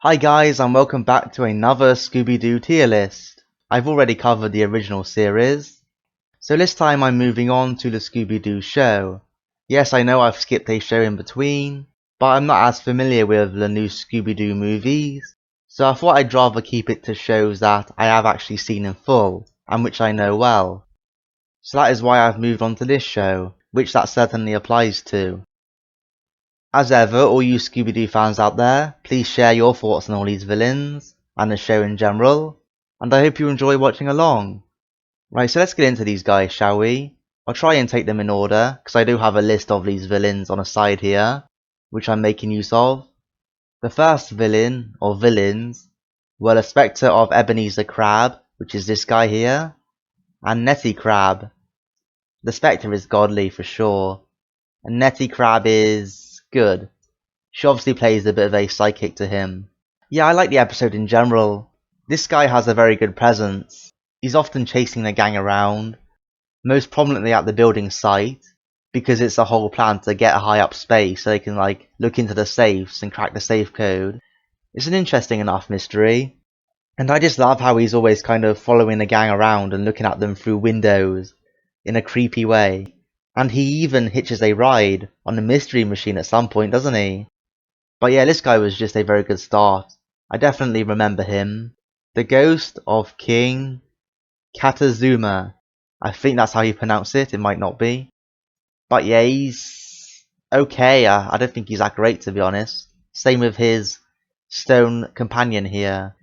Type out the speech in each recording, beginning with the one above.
Hi guys, and welcome back to another Scooby Doo tier list. I've already covered the original series, so this time I'm moving on to the Scooby Doo show. Yes, I know I've skipped a show in between, but I'm not as familiar with the new Scooby Doo movies, so I thought I'd rather keep it to shows that I have actually seen in full, and which I know well. So that is why I've moved on to this show, which that certainly applies to. As ever, all you Scooby Doo fans out there, please share your thoughts on all these villains, and the show in general, and I hope you enjoy watching along. Right, so let's get into these guys, shall we? I'll try and take them in order, because I do have a list of these villains on a side here, which I'm making use of. The first villain, or villains, were the Spectre of Ebenezer Crab, which is this guy here, and Nettie Crab. The Spectre is godly for sure, and Nettie Crab is good. She obviously plays a bit of a sidekick to him. Yeah, I like the episode in general. This guy has a very good presence. He's often chasing the gang around, most prominently at the building site, because it's a whole plan to get a high up space so they can look into the safes and crack the safe code. It's an interesting enough mystery, and I just love how he's always kind of following the gang around and looking at them through windows in a creepy way. And he even hitches a ride on the mystery machine at some point, doesn't he? But yeah, this guy was just a very good start. I definitely remember him. The Ghost of King Katazuma. I think that's how you pronounce it, it might not be. But yeah, he's okay. I don't think he's that great, to be honest. Same with his stone companion here.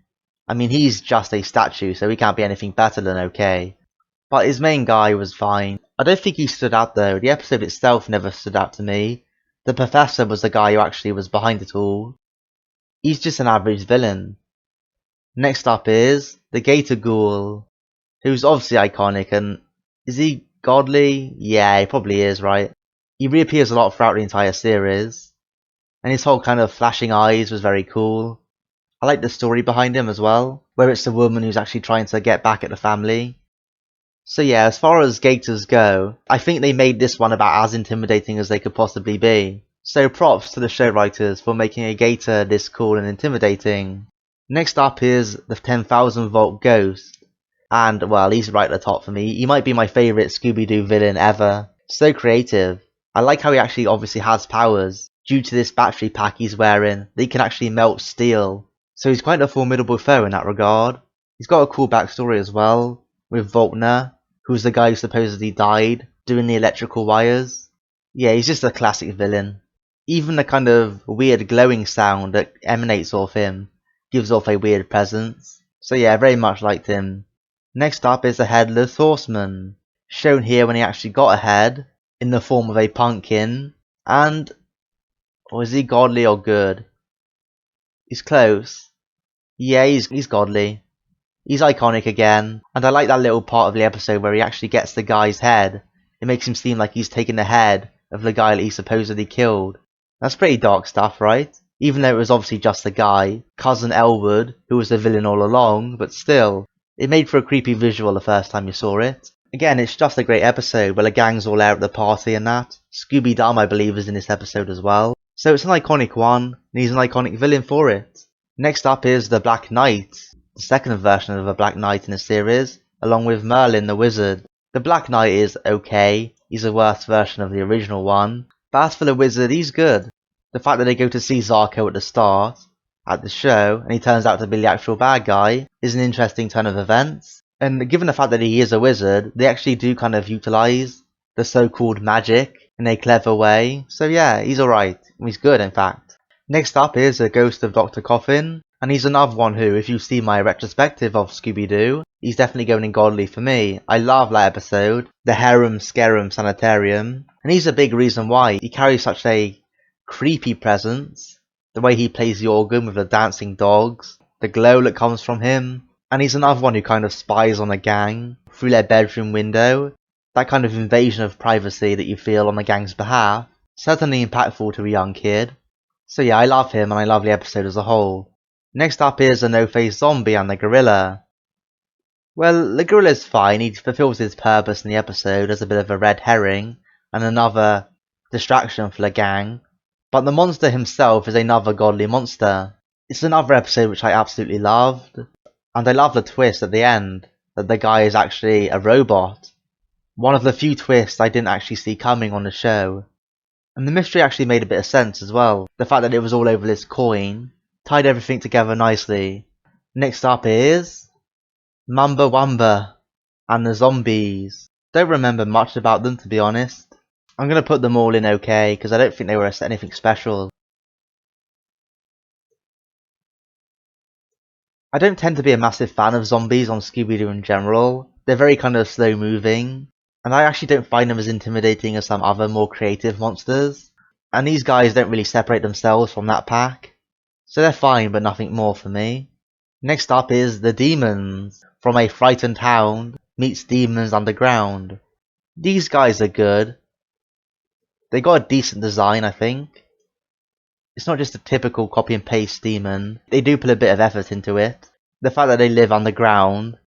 I mean, he's just a statue, so he can't be anything better than okay. But his main guy was fine. I don't think he stood out though. The episode itself never stood out to me. The professor was the guy who actually was behind it all. He's just an average villain. Next up is the Gator Ghoul, who's obviously iconic, and is he godly? Yeah, he probably is, right? He reappears a lot throughout the entire series, and his whole kind of flashing eyes was very cool. I like the story behind him as well, where it's the woman who's actually trying to get back at the family. So yeah, as far as gators go, I think they made this one about as intimidating as they could possibly be. So props to the show writers for making a gator this cool and intimidating. Next up is the 10,000 volt ghost. And well, he's right at the top for me. He might be my favourite Scooby Doo villain ever. So creative. I like how he actually obviously has powers. Due to this battery pack he's wearing, they can actually melt steel. So he's quite a formidable foe in that regard. He's got a cool backstory as well, with Voltner, who's the guy who supposedly died doing the electrical wires. Yeah, he's just a classic villain. Even the kind of weird glowing sound that emanates off him gives off a weird presence. So yeah, very much liked him. Next up is the Headless Horseman, shown here when he actually got a head in the form of a pumpkin. And is he godly or good? He's close. Yeah, he's godly. He's iconic again, and I like that little part of the episode where he actually gets the guy's head. It makes him seem like he's taken the head of the guy that he supposedly killed. That's pretty dark stuff, right? Even though it was obviously just the guy, Cousin Elwood, who was the villain all along, but still, it made for a creepy visual the first time you saw it. Again, it's just a great episode where the gang's all out at the party and that. Scooby Doo, I believe, is in this episode as well. So it's an iconic one, and he's an iconic villain for it. Next up is the Black Knight, the second version of a Black Knight in the series, along with Merlin the Wizard. The Black Knight is okay, he's a worse version of the original one, but as for the Wizard, he's good. The fact that they go to see Zarko at the start, at the show, and he turns out to be the actual bad guy, is an interesting turn of events. And given the fact that he is a wizard, they actually do kind of utilise the so-called magic in a clever way, so yeah, he's alright, he's good in fact. Next up is the Ghost of Dr. Coffin. And he's another one who, if you see my retrospective of Scooby Doo, he's definitely going in godly for me. I love that episode, the Harum Scarum Sanitarium, and he's a big reason why he carries such a creepy presence, the way he plays the organ with the dancing dogs, the glow that comes from him, and he's another one who kind of spies on a gang through their bedroom window, that kind of invasion of privacy that you feel on the gang's behalf, certainly impactful to a young kid. So yeah, I love him and I love the episode as a whole. Next up is the No-Face Zombie and the Gorilla. Well, the Gorilla's fine, he fulfills his purpose in the episode as a bit of a red herring and another distraction for the gang, but the monster himself is another godly monster. It's another episode which I absolutely loved, and I love the twist at the end, that the guy is actually a robot. One of the few twists I didn't actually see coming on the show. And the mystery actually made a bit of sense as well. The fact that it was all over this coin tied everything together nicely. Next up is Mamba Wamba and the zombies. Don't remember much about them, to be honest. I'm gonna put them all in okay, because I don't think they were anything special. I don't tend to be a massive fan of zombies on Scooby Doo in general. They're very kind of slow moving, and I actually don't find them as intimidating as some other more creative monsters. And these guys don't really separate themselves from that pack, so they're fine but nothing more for me. Next up is the demons, from A Frightened Hound meets Demons Underground. These guys are good. They got a decent design, I think. It's not just a typical copy and paste demon. They do put a bit of effort into it. The fact that they live underground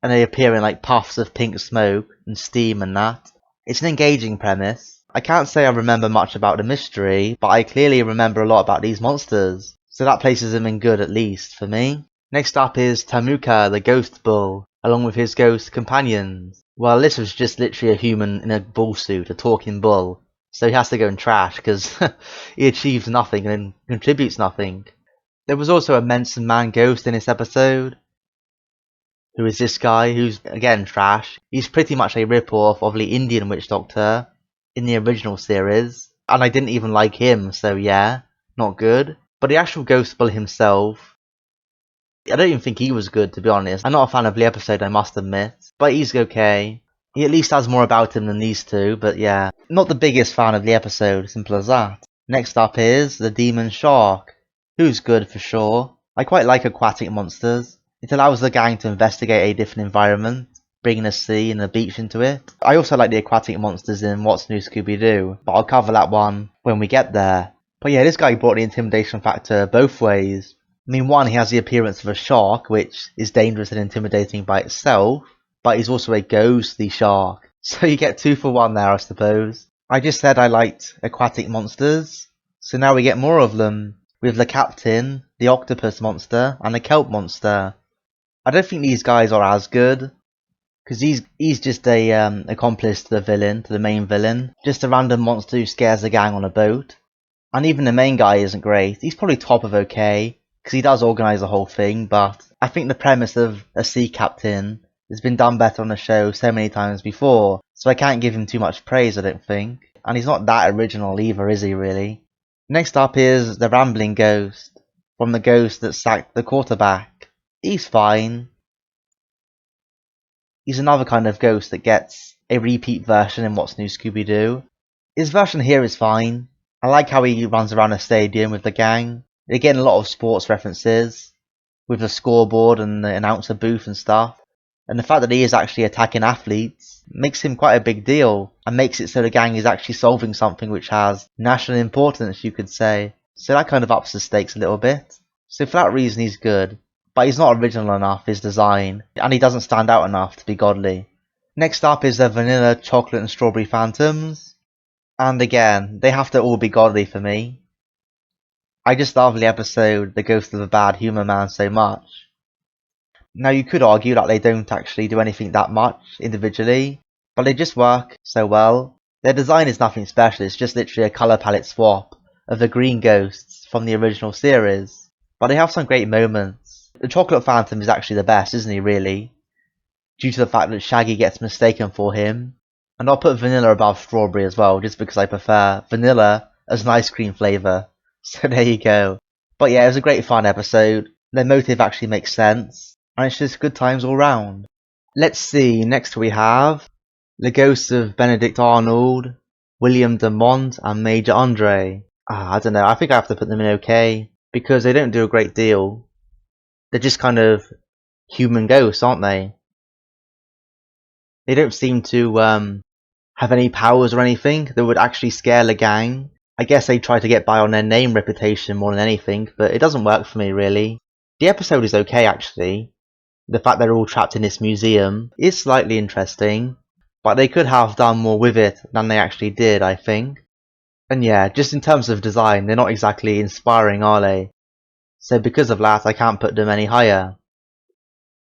and they appear in like puffs of pink smoke and steam and that. It's an engaging premise. I can't say I remember much about the mystery, but I clearly remember a lot about these monsters. So that places them in good at least for me. Next up is Tamuka the Ghost Bull, along with his ghost companions. Well, this was just literally a human in a bull suit, a talking bull. So he has to go in trash because he achieves nothing and contributes nothing. There was also a Menson Man ghost in this episode. Who is this guy who's, again, trash. He's pretty much a rip-off of the Indian Witch Doctor in the original series. And I didn't even like him, so yeah, not good. But the actual Ghost Bull himself, I don't even think he was good, to be honest. I'm not a fan of the episode, I must admit. But he's okay. He at least has more about him than these two, but yeah. Not the biggest fan of the episode, simple as that. Next up is the Demon Shark, who's good for sure. I quite like aquatic monsters. It allows the gang to investigate a different environment, bringing the sea and the beach into it. I also like the aquatic monsters in What's New Scooby Doo, but I'll cover that one when we get there. But yeah, this guy brought the intimidation factor both ways. I mean, one, he has the appearance of a shark, which is dangerous and intimidating by itself, but he's also a ghostly shark. So you get 2 for 1 there, I suppose. I just said I liked aquatic monsters, so now we get more of them, with the captain, the octopus monster, and the kelp monster. I don't think these guys are as good, because he's just a accomplice to the villain, to the main villain. Just a random monster who scares the gang on a boat. And even the main guy isn't great. He's probably top of okay, because he does organise the whole thing, but I think the premise of a sea captain has been done better on the show so many times before, so I can't give him too much praise, I don't think. And he's not that original either, is he really? Next up is the Rambling Ghost, from the ghost that sacked the quarterback. He's fine. He's another kind of ghost that gets a repeat version in What's New Scooby Doo. His version here is fine. I like how he runs around a stadium with the gang. They get a lot of sports references, with the scoreboard and the announcer booth and stuff. And the fact that he is actually attacking athletes makes him quite a big deal, and makes it so the gang is actually solving something which has national importance, you could say. So that kind of ups the stakes a little bit. So for that reason he's good, but he's not original enough, his design, and he doesn't stand out enough to be godly. Next up is the Vanilla, Chocolate and Strawberry Phantoms, and again, they have to all be godly for me. I just love the episode The Ghost of a Bad Humour Man so much. Now you could argue that they don't actually do anything that much individually, but they just work so well. Their design is nothing special, it's just literally a colour palette swap of the green ghosts from the original series. But they have some great moments. The Chocolate Phantom is actually the best, isn't he really? Due to the fact that Shaggy gets mistaken for him. And I'll put Vanilla above Strawberry as well, just because I prefer vanilla as an ice cream flavour. So there you go. But yeah, it was a great fun episode. Their motive actually makes sense, and it's just good times all round. Let's see, next we have the ghosts of Benedict Arnold, William Demont and Major Andre. I don't know, I think I have to put them in okay, because they don't do a great deal. They're just kind of human ghosts, aren't they? They don't seem to have any powers or anything that would actually scare the gang. I guess they try to get by on their name reputation more than anything, but it doesn't work for me really. The episode is okay actually. The fact they're all trapped in this museum is slightly interesting, but they could have done more with it than they actually did, I think. And yeah, just in terms of design, they're not exactly inspiring, are they? so because of that I can't put them any higher.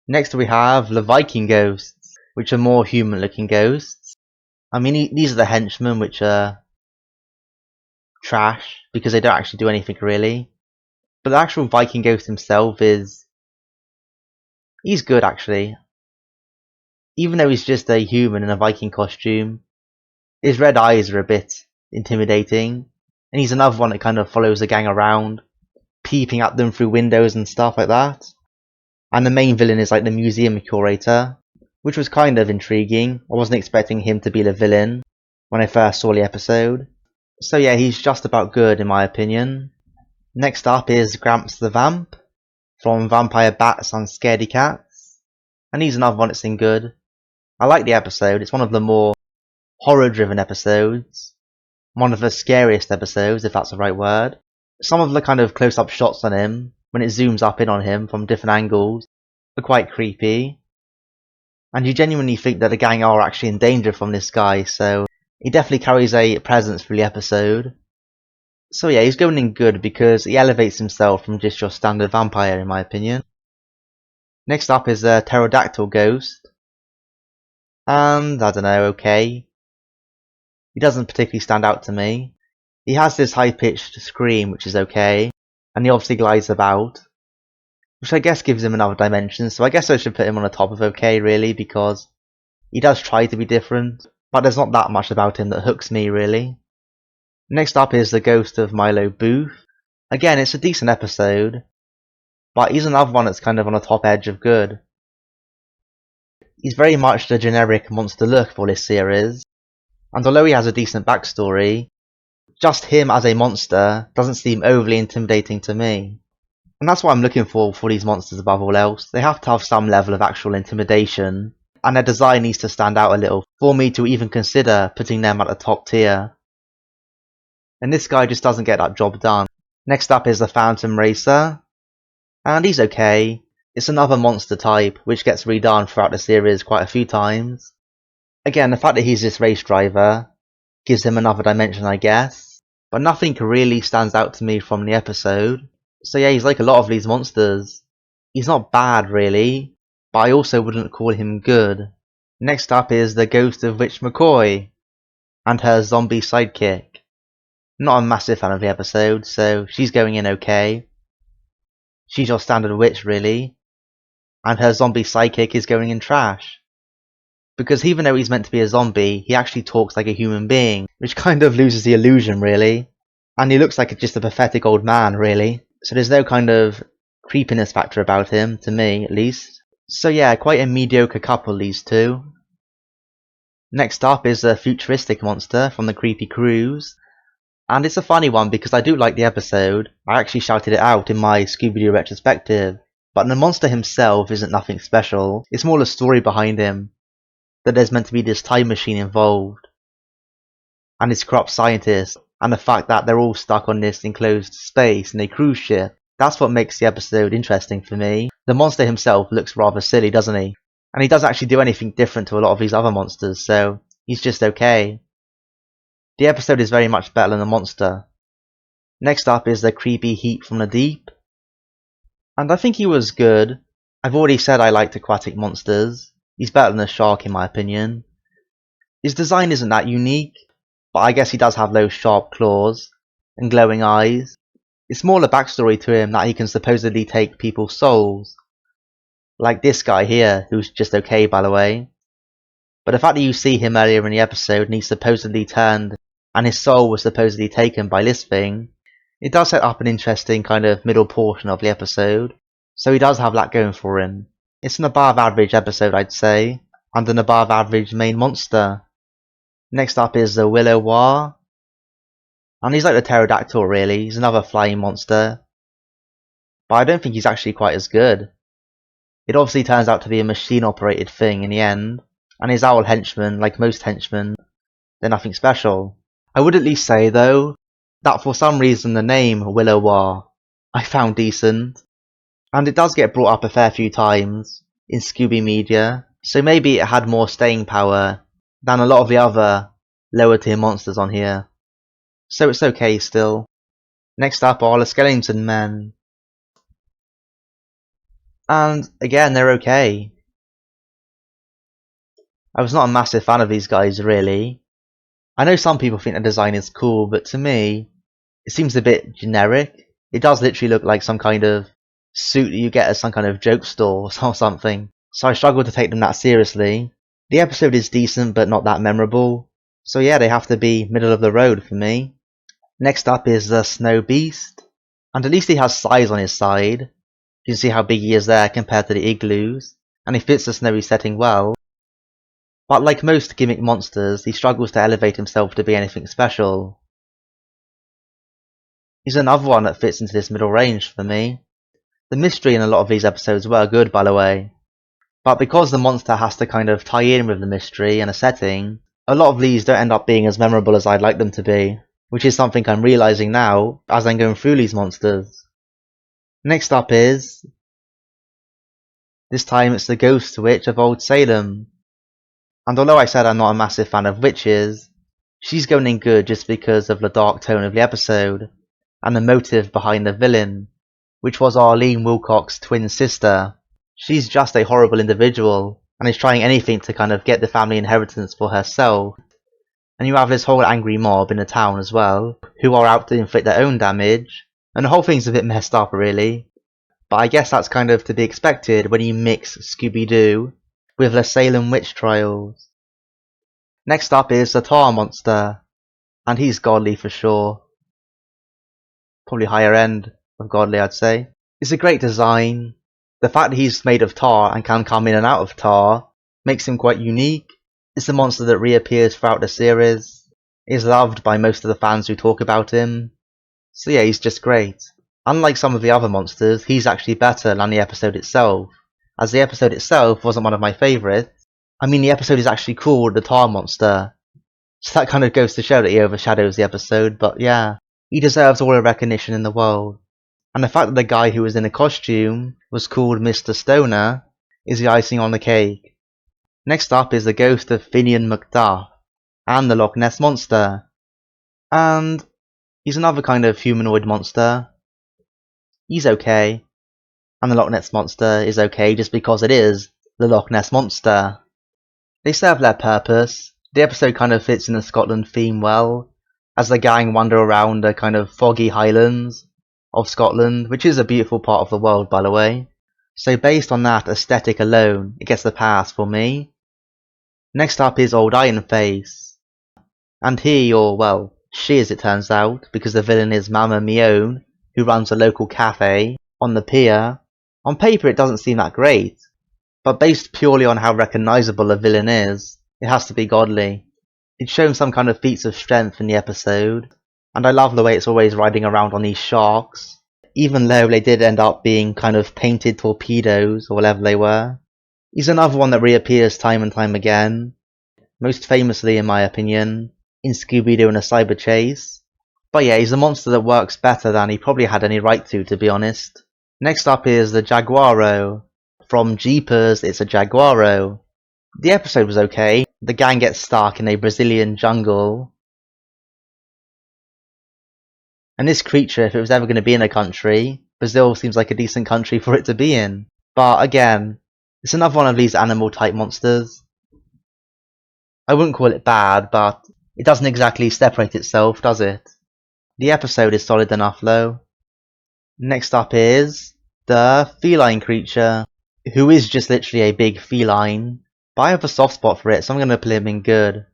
Next we have the Viking ghosts, which are more human looking ghosts. I mean, these are the henchmen, which are trash because they don't actually do anything really. But the actual Viking ghost himself he's good actually. Even though he's just a human in a Viking costume, his red eyes are a bit intimidating. And he's another one that kind of follows the gang around, peeping at them through windows and stuff like that. And the main villain is like the museum curator, which was kind of intriguing. I wasn't expecting him to be the villain when I first saw the episode. So yeah, he's just about good in my opinion. Next up is Gramps the Vamp, from Vampire Bats and Scaredy Cats. And he's another one that's in good. I like the episode, it's one of the more horror driven episodes. One of the scariest episodes, if that's the right word. Some of the kind of close up shots on him, when it zooms up in on him from different angles, are quite creepy. And you genuinely think that the gang are actually in danger from this guy, so he definitely carries a presence through the episode. So yeah, he's going in good because he elevates himself from just your standard vampire in my opinion. Next up is a pterodactyl ghost. And I don't know, okay. He doesn't particularly stand out to me. He has this high pitched scream which is okay, and he obviously glides about, which I guess gives him another dimension, so I guess I should put him on the top of okay really, because he does try to be different, but there's not that much about him that hooks me really. Next up is the ghost of Milo Booth. Again, it's a decent episode, but he's another one that's kind of on the top edge of good. He's very much the generic monster look for this series, and although he has a decent backstory, just him as a monster doesn't seem overly intimidating to me. And that's what I'm looking for these monsters above all else. They have to have some level of actual intimidation, and their design needs to stand out a little for me to even consider putting them at the top tier. And this guy just doesn't get that job done. Next up is the Phantom Racer, and he's okay. It's another monster type, which gets redone throughout the series quite a few times. Again, the fact that he's this race driver gives him another dimension I guess, but nothing really stands out to me from the episode. So yeah, he's like a lot of these monsters. He's not bad really, but I also wouldn't call him good. Next up is the ghost of Witch McCoy, and her zombie sidekick. Not a massive fan of the episode, so she's going in okay. She's your standard witch really, and her zombie sidekick is going in trash. Because even though he's meant to be a zombie, he actually talks like a human being, which kind of loses the illusion really. And he looks like just a pathetic old man really, so there's no kind of creepiness factor about him, to me at least. So yeah, quite a mediocre couple these two. Next up is a futuristic monster from the Creepy Cruise. And it's a funny one because I do like the episode. I actually shouted it out in my Scooby Doo retrospective. But the monster himself isn't nothing special. It's more the story behind him. That there's meant to be this time machine involved. And this corrupt scientist. And the fact that they're all stuck on this enclosed space in a cruise ship. That's what makes the episode interesting for me. The monster himself looks rather silly, doesn't he? And he doesn't actually do anything different to a lot of these other monsters, so he's just okay. The episode is very much better than the monster. Next up is the creepy Heat from the Deep. And I think he was good. I've already said I liked aquatic monsters. He's better than a shark in my opinion. His design isn't that unique, but I guess he does have those sharp claws and glowing eyes. It's more the backstory to him that he can supposedly take people's souls. Like this guy here, who's just okay by the way. But the fact that you see him earlier in the episode and he's supposedly turned and his soul was supposedly taken by this thing, it does set up an interesting kind of middle portion of the episode. So he does have that going for him. It's an above average episode I'd say, and an above average main monster. Next up is the Willow-Wah. And he's like the pterodactyl really, he's another flying monster. But I don't think he's actually quite as good. It obviously turns out to be a machine operated thing in the end. And his owl henchmen, like most henchmen, they're nothing special. I would at least say, though, that for some reason the name Willow-Wah I found decent. And it does get brought up a fair few times in Scooby media, so maybe it had more staying power than a lot of the other lower tier monsters on here. So it's okay still. Next up are the Skeleton Men. And again, they're okay. I was not a massive fan of these guys, really. I know some people think the design is cool, but to me, it seems a bit generic. It does literally look like some kind of suit that you get at some kind of joke store or something. So I struggle to take them that seriously. The episode is decent, but not that memorable. So yeah, they have to be middle of the road for me. Next up is the Snow Beast. And at least he has size on his side. You can see how big he is there compared to the igloos. And he fits the snowy setting well. But like most gimmick monsters, he struggles to elevate himself to be anything special. He's another one that fits into this middle range for me. The mystery in a lot of these episodes were good, by the way. But because the monster has to kind of tie in with the mystery and a setting, a lot of these don't end up being as memorable as I'd like them to be, which is something I'm realising now as I'm going through these monsters. Next up is... this time it's the Ghost Witch of Old Salem. And although I said I'm not a massive fan of witches, she's going in good just because of the dark tone of the episode, and the motive behind the villain, which was Arlene Wilcox's twin sister. She's just a horrible individual, and is trying anything to kind of get the family inheritance for herself. And you have this whole angry mob in the town as well, who are out to inflict their own damage, and the whole thing's a bit messed up really. But I guess that's kind of to be expected when you mix Scooby Doo with the Salem witch trials. Next up is the Tar Monster, and he's godly for sure. Probably higher end of godly, I'd say. It's a great design. The fact that he's made of tar and can come in and out of tar makes him quite unique. It's a monster that reappears throughout the series. He's loved by most of the fans who talk about him. So yeah, he's just great. Unlike some of the other monsters, he's actually better than the episode itself, as the episode itself wasn't one of my favourites. I mean, the episode is actually called The Tar Monster, so that kind of goes to show that he overshadows the episode, but yeah, he deserves all the recognition in the world. And the fact that the guy who was in the costume was called Mr. Stoner is the icing on the cake. Next up is the ghost of Finian Macduff, and the Loch Ness Monster. And he's another kind of humanoid monster. He's okay. And the Loch Ness Monster is okay just because it is the Loch Ness Monster. They serve their purpose. The episode kind of fits in the Scotland theme well, as the gang wander around the kind of foggy highlands of Scotland, which is a beautiful part of the world, by the way. So based on that aesthetic alone, it gets the pass for me. Next up is Old Iron Face. And he, or well, she as it turns out, because the villain is Mama Mione, who runs a local cafe on the pier. On paper it doesn't seem that great, but based purely on how recognisable the villain is, it has to be godly. It's shown some kind of feats of strength in the episode, and I love the way it's always riding around on these sharks, even though they did end up being kind of painted torpedoes or whatever they were. He's another one that reappears time and time again, most famously in my opinion, in Scooby Doo and a Cyber Chase. But yeah, he's a monster that works better than he probably had any right to be honest. Next up is the Jaguaro. From Jeepers, it's a Jaguaro. The episode was okay. The gang gets stuck in a Brazilian jungle. And this creature, if it was ever going to be in a country, Brazil seems like a decent country for it to be in. But again, it's another one of these animal type monsters. I wouldn't call it bad, but it doesn't exactly separate itself, does it? The episode is solid enough though. Next up is the feline creature, who is just literally a big feline. But I have a soft spot for it, so I'm going to put him in good.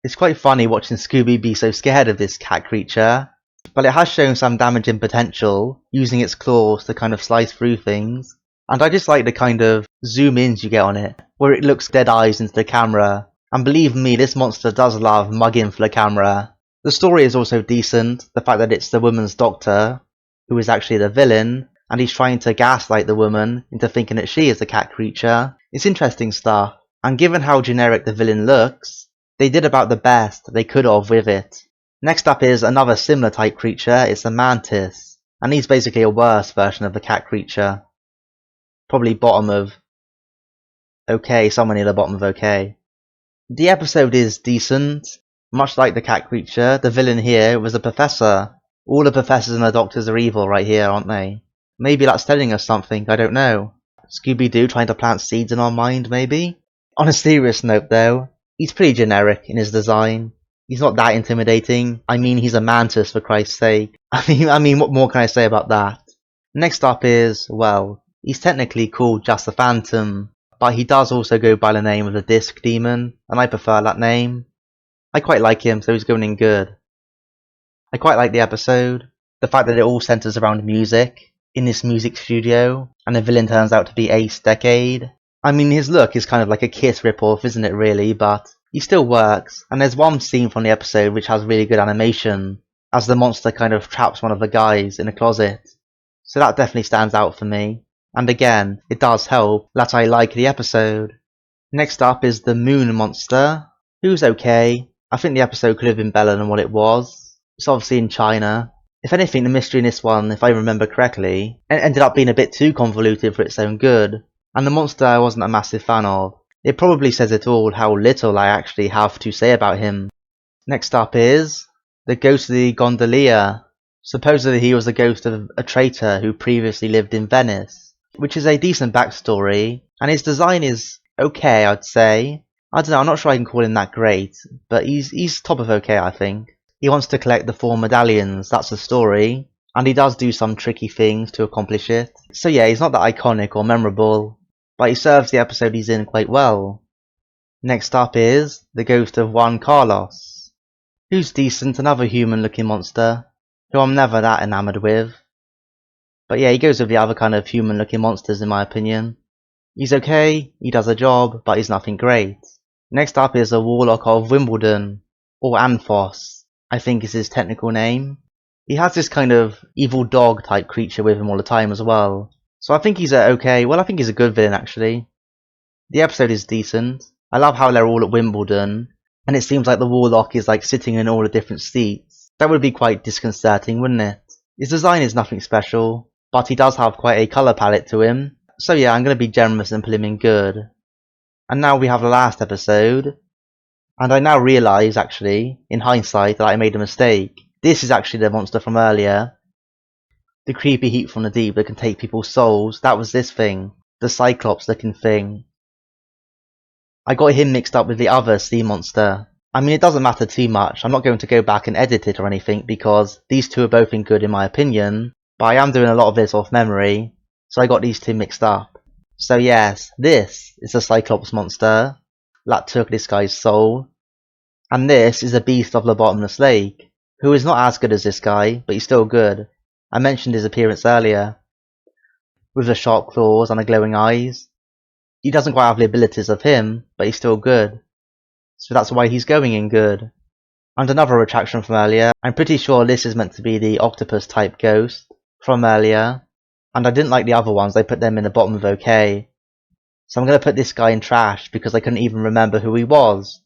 It's quite funny watching Scooby be so scared of this cat creature, but it has shown some damaging potential, using its claws to kind of slice through things. And I just like the kind of zoom ins you get on it, where it looks dead eyes into the camera. And believe me, this monster does love mugging for the camera. The story is also decent, the fact that it's the woman's doctor, who is actually the villain, and he's trying to gaslight the woman into thinking that she is the cat creature. It's interesting stuff, and given how generic the villain looks, they did about the best they could have with it. Next up is another similar type creature, it's a mantis, and he's basically a worse version of the cat creature. Probably bottom of okay, somewhere near the bottom of okay. The episode is decent. Much like the cat creature, the villain here was a professor. All the professors and the doctors are evil right here, aren't they? Maybe that's telling us something, I don't know. Scooby Doo trying to plant seeds in our mind, maybe? On a serious note though, he's pretty generic in his design. He's not that intimidating. I mean, he's a mantis for Christ's sake. I mean, what more can I say about that? Next up is, well, he's technically called just the Phantom, but he does also go by the name of the Disc Demon, and I prefer that name. I quite like him, so he's going in good. I quite like the episode. The fact that it all centers around music, in this music studio, and the villain turns out to be Ace Decade. I mean, his look is kind of like a Kiss ripoff, isn't it really, but he still works, and there's one scene from the episode which has really good animation, as the monster kind of traps one of the guys in a closet. So that definitely stands out for me, and again, it does help that I like the episode. Next up is the Moon Monster, who's okay. I think the episode could have been better than what it was. It's obviously in China. If anything, the mystery in this one, if I remember correctly, ended up being a bit too convoluted for its own good, and the monster I wasn't a massive fan of. It probably says it all how little I actually have to say about him. Next up is the Ghost of the Gondolier. Supposedly he was the ghost of a traitor who previously lived in Venice, which is a decent backstory, and his design is okay, I'd say. I don't know, I'm not sure I can call him that great, but he's top of okay, I think. He wants to collect the 4 medallions, that's the story, and he does do some tricky things to accomplish it. So yeah, he's not that iconic or memorable, but he serves the episode he's in quite well. Next up is the ghost of Juan Carlos, who's decent, another human looking monster, who I'm never that enamoured with. But yeah, he goes with the other kind of human looking monsters in my opinion. He's okay, he does a job, but he's nothing great. Next up is the Warlock of Wimbledon, or Anthos, I think is his technical name. He has this kind of evil dog type creature with him all the time as well. So I think he's I think he's a good villain actually. The episode is decent. I love how they're all at Wimbledon, and it seems like the Warlock is like sitting in all the different seats. That would be quite disconcerting, wouldn't it? His design is nothing special, but he does have quite a colour palette to him. So yeah, I'm going to be generous and put him in good. And now we have the last episode. And I now realise, actually, in hindsight, that I made a mistake. This is actually the monster from earlier. The creepy heat from the deep that can take people's souls. That was this thing. The Cyclops looking thing. I got him mixed up with the other sea monster. I mean, it doesn't matter too much. I'm not going to go back and edit it or anything because these two are both in good in my opinion. But I am doing a lot of this off memory. So I got these two mixed up. So yes, this is the Cyclops monster that took this guy's soul. And this is a beast of the bottomless lake, who is not as good as this guy, but he's still good. I mentioned his appearance earlier, with the sharp claws and the glowing eyes. He doesn't quite have the abilities of him, but he's still good. So that's why he's going in good. And another retraction from earlier, I'm pretty sure this is meant to be the octopus type ghost from earlier. And I didn't like the other ones, I put them in the bottom of okay. So I'm going to put this guy in trash because I couldn't even remember who he was.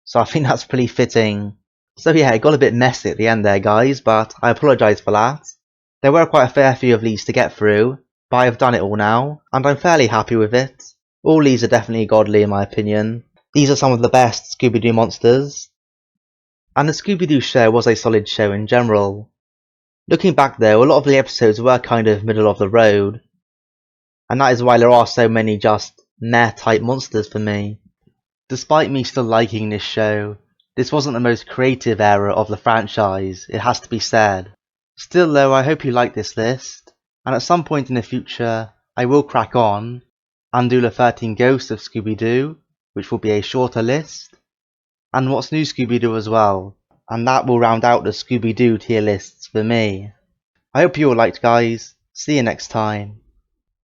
So I think that's pretty fitting. So yeah, it got a bit messy at the end there guys, but I apologise for that. There were quite a fair few of these to get through, but I've done it all now, and I'm fairly happy with it. All these are definitely godly in my opinion. These are some of the best Scooby Doo monsters. And the Scooby Doo show was a solid show in general. Looking back though, a lot of the episodes were kind of middle of the road. And that is why there are so many just meh type monsters for me. Despite me still liking this show, this wasn't the most creative era of the franchise, it has to be said. Still though, I hope you like this list, and at some point in the future, I will crack on and do the 13 Ghosts of Scooby Doo, which will be a shorter list, and What's New Scooby Doo as well, and that will round out the Scooby Doo tier lists for me. I hope you all liked guys, see you next time.